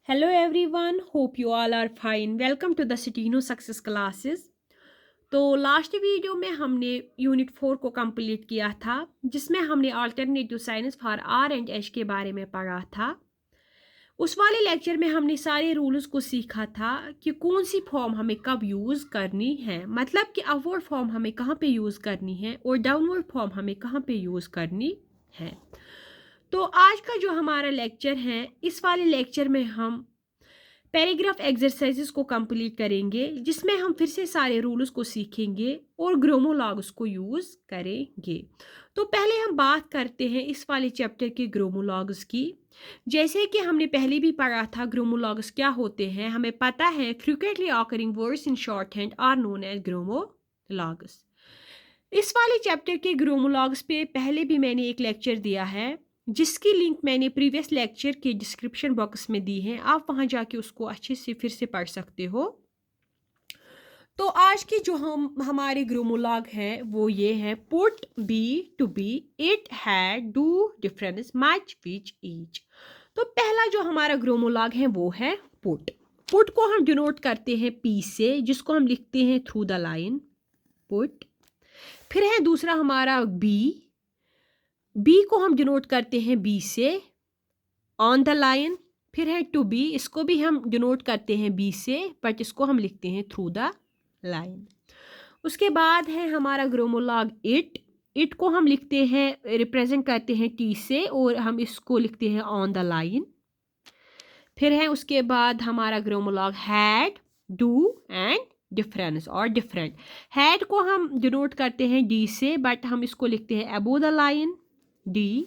Hello everyone, hope you all are fine. Welcome to the Citino Success Classes. तो last video में हमने unit 4 को complete किया था जिसमें हमने alternative science for R and H के बारे में पढ़ा था। उस वाले लेक्चर में हमने सारे रूल्स को सीखा था कि कौन सी फॉर्म हमें कब यूज़ करनी है, मतलब कि अपवर्ड फॉर्म हमें कहाँ पे यूज़ करनी है और डाउनवर्ड फॉर्म हमें कहाँ पे यूज़ करनी है। तो आज का जो हमारा लेक्चर है, इस वाले लेक्चर में हम पैराग्राफ एक्सरसाइजेस को कंप्लीट करेंगे जिसमें हम फिर से सारे रूल्स को सीखेंगे और ग्रोमोलॉग्स को यूज़ करेंगे। तो पहले हम बात करते हैं इस वाले चैप्टर के ग्रोमोलॉग्स की। जैसे कि हमने पहले भी पढ़ा था ग्रोमोलॉग्स क्या होते हैं, हमें पता है frequently occurring words in shorthand are known as grammalogues. इस वाले चैप्टर के ग्रोमोलॉग्स पे पहले भी मैंने एक लेक्चर दिया है जिसकी लिंक मैंने प्रीवियस लेक्चर के डिस्क्रिप्शन बॉक्स में दी है, आप वहां जाके उसको अच्छे से फिर से पढ़ सकते हो। तो आज की जो हमारे ग्रोमोलॉग है वो ये है put B to B it had do difference much which each. तो पहला जो हमारा ग्रोमोलॉग है वो है पुट। पुट को हम डिनोट करते हैं पी से, जिसको हम लिखते हैं थ्रू द लाइन पुट। फिर है दूसरा हमारा बी, बी को हम डिनोट करते हैं बी से ऑन द लाइन। फिर है टू बी, इसको भी हम डिनोट करते हैं बी से बट इसको हम लिखते हैं थ्रू द लाइन। उसके बाद है हमारा ग्रोमोलॉग इट, इट को हम लिखते हैं रिप्रेजेंट करते हैं टी से और हम इसको लिखते हैं ऑन द लाइन। फिर है उसके बाद हमारा ग्रोमोलॉग हैड डू एंड डिफरेंस और डिफरेंट। हैड को हम डिनोट करते हैं डी से बट हम इसको लिखते हैं अबो द लाइन डी।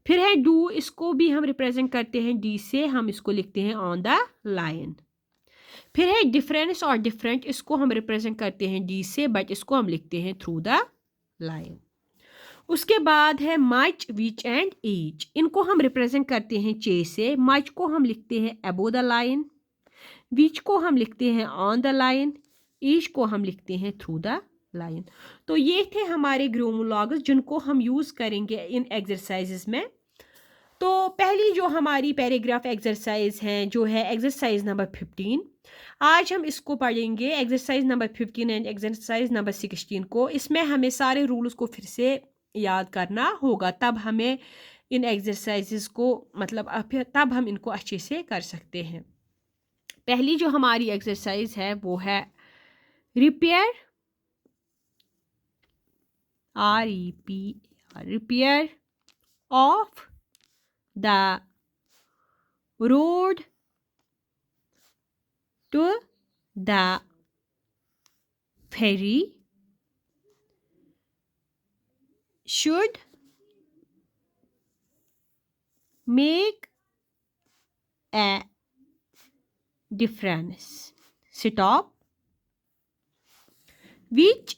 फिर है डू, इसको भी हम रिप्रेजेंट करते हैं डी से, हम इसको लिखते हैं ऑन द लाइन। फिर है डिफरेंस और डिफरेंट, इसको हम रिप्रेजेंट करते हैं डी से बट इसको हम लिखते हैं थ्रू द लाइन। उसके बाद है मच विच एंड ईच, इनको हम रिप्रेजेंट करते हैं चे से, मच को हम लिखते हैं अबो द लाइन, विच को हम लिखते हैं ऑन द लाइन, ईच को हम लिखते हैं थ्रू द लाइन। तो ये थे हमारे ग्रोमोलॉग्स जिनको हम यूज़ करेंगे इन एक्सरसाइजेस में। तो पहली जो हमारी पैराग्राफ एक्सरसाइज है जो है एक्सरसाइज नंबर 15, आज हम इसको पढ़ेंगे exercise number 15 and exercise number 16 को। इसमें हमें सारे रूल्स को फिर से याद करना होगा, तब हमें इन एक्सरसाइजेस को मतलब तब हम इनको अच्छे से कर सकते हैं। पहली जो हमारी एक्सरसाइज है वो है repair, REP, repair of the road to the ferry should make a difference. Stop. Which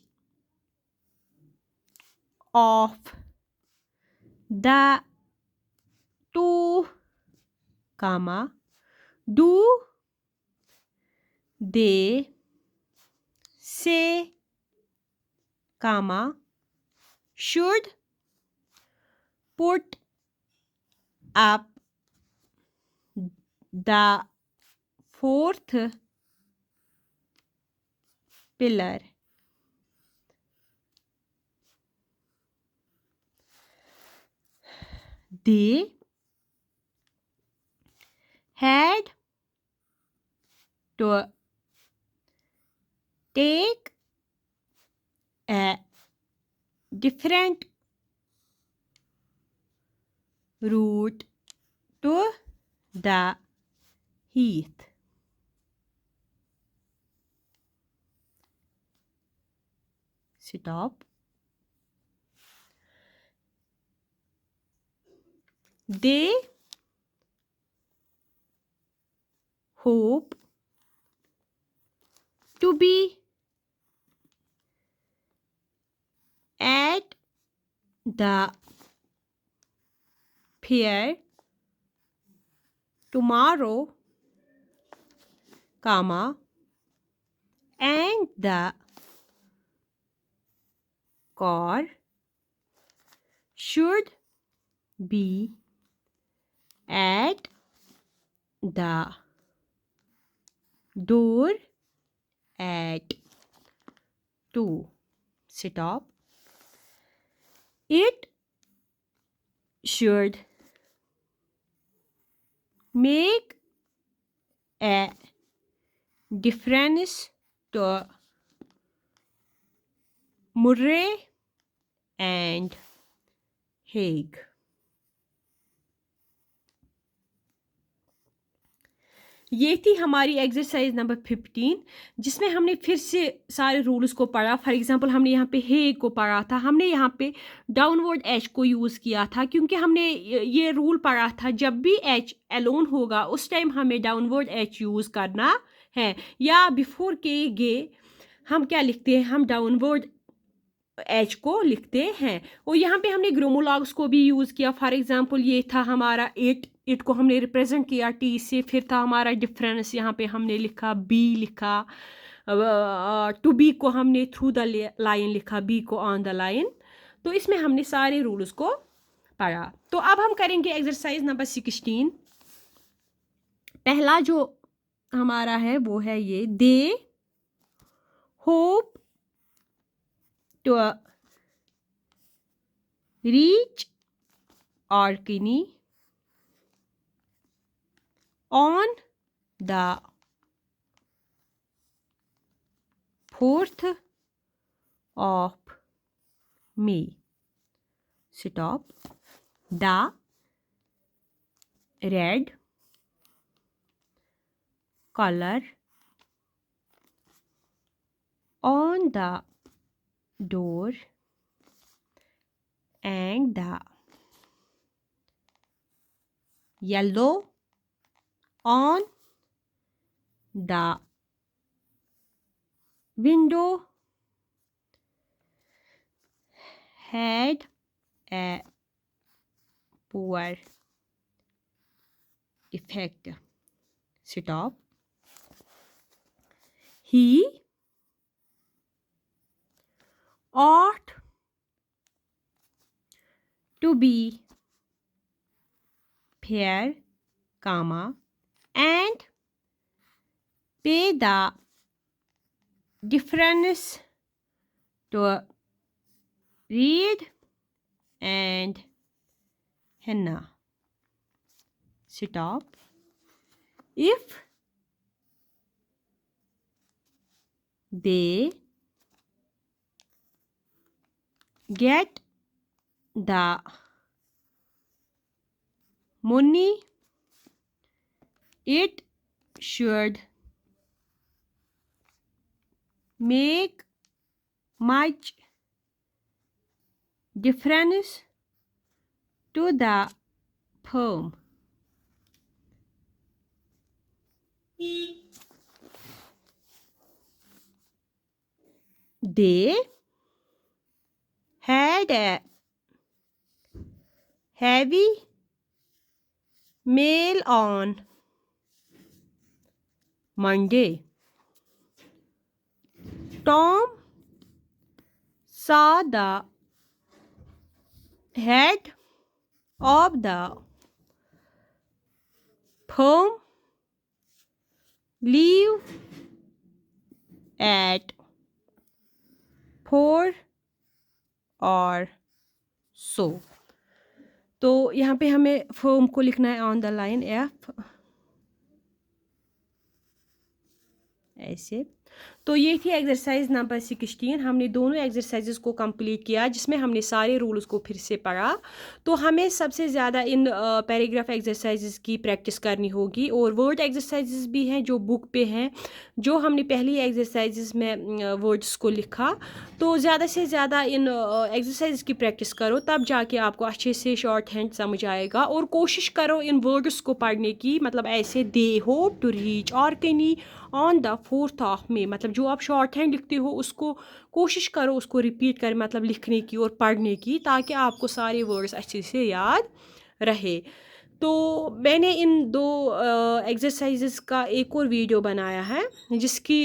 of the two, comma, do they say, comma, should put up the fourth pillar? They had to take a different route to the heath. Stop. They hope to be at the fair tomorrow, comma, and the car should be at the door at 2. Stop. It should make a difference to Murray and Haig. ये थी हमारी exercise number 15, जिसमें हमने फिर से सारे rules को पढ़ा। फॉर एग्जांपल हमने यहाँ पे हेग को पढ़ा था, हमने यहाँ पे डाउनवर्ड एच को यूज़ किया था, क्योंकि हमने ये रूल पढ़ा था जब भी एच एलोन होगा उस टाइम हमें डाउनवर्ड एच यूज़ करना है, या बिफोर के गे हम क्या लिखते हैं, हम डाउनवर्ड एच को लिखते हैं। और यहाँ पे हमने ग्रोमोलॉग्स को भी यूज़ किया। फॉर एग्जांपल ये था हमारा इट को हमने रिप्रेजेंट किया टी से, फिर था हमारा डिफरेंस, यहाँ पे हमने लिखा बी लिखा, टू बी को हमने थ्रू द लाइन लिखा, बी को ऑन द लाइन। तो इसमें हमने सारे रूल्स को पढ़ा। तो अब हम करेंगे एक्सरसाइज नंबर 16। पहला जो हमारा है वो है ये, they hope to reach Orkney on the 4th of May. Stop. The red color on the door and the yellow on the window had a poor effect. Stop. He ought to be fair, comma, and pay the difference to Reed and Hannah. Stop. If they get the money, it should make much difference to the firm. They had a heavy mail on Monday. Tom saw the head of the firm leave at 4 or so. तो यहाँ पे हमें firm को लिखना है on the line F, ऐसे। तो ये थी एक्सरसाइज नंबर 16। हमने दोनों एक्सरसाइजेस को कंप्लीट किया, जिसमें हमने सारे रूल्स को फिर से पढ़ा। तो हमें सबसे ज़्यादा इन पैराग्राफ एक्सरसाइजेस की प्रैक्टिस करनी होगी, और वर्ड एक्सरसाइजेस भी हैं जो बुक पे हैं, जो हमने पहली एक्सरसाइजेस में वर्ड्स को लिखा। तो ज़्यादा से ज़्यादा इन एक्सरसाइज की प्रैक्टिस करो, तब जाके आपको अच्छे से शॉर्ट हैंड समझ आएगा। और कोशिश करो इन वर्ड्स को पढ़ने की, मतलब ऐसे, they hope to reach Orkney on the 4th of May, मतलब जो आप शॉर्ट हैंड लिखते हो उसको कोशिश करो उसको रिपीट करें, मतलब लिखने की और पढ़ने की, ताकि आपको सारे वर्ड्स अच्छे से याद रहे। तो मैंने इन दो एक्सरसाइजेस का एक और वीडियो बनाया है, जिसकी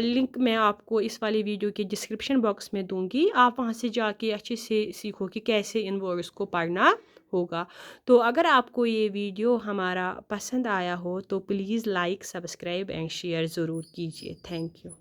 लिंक मैं आपको इस वाले वीडियो के डिस्क्रिप्शन बॉक्स में दूंगी। आप वहां से जाके अच्छे से सीखो कि कैसे इन वर्ड्स को पढ़ना होगा। तो अगर आपको ये वीडियो हमारा पसंद आया हो तो please like, subscribe and share ज़रूर कीजिए। Thank you.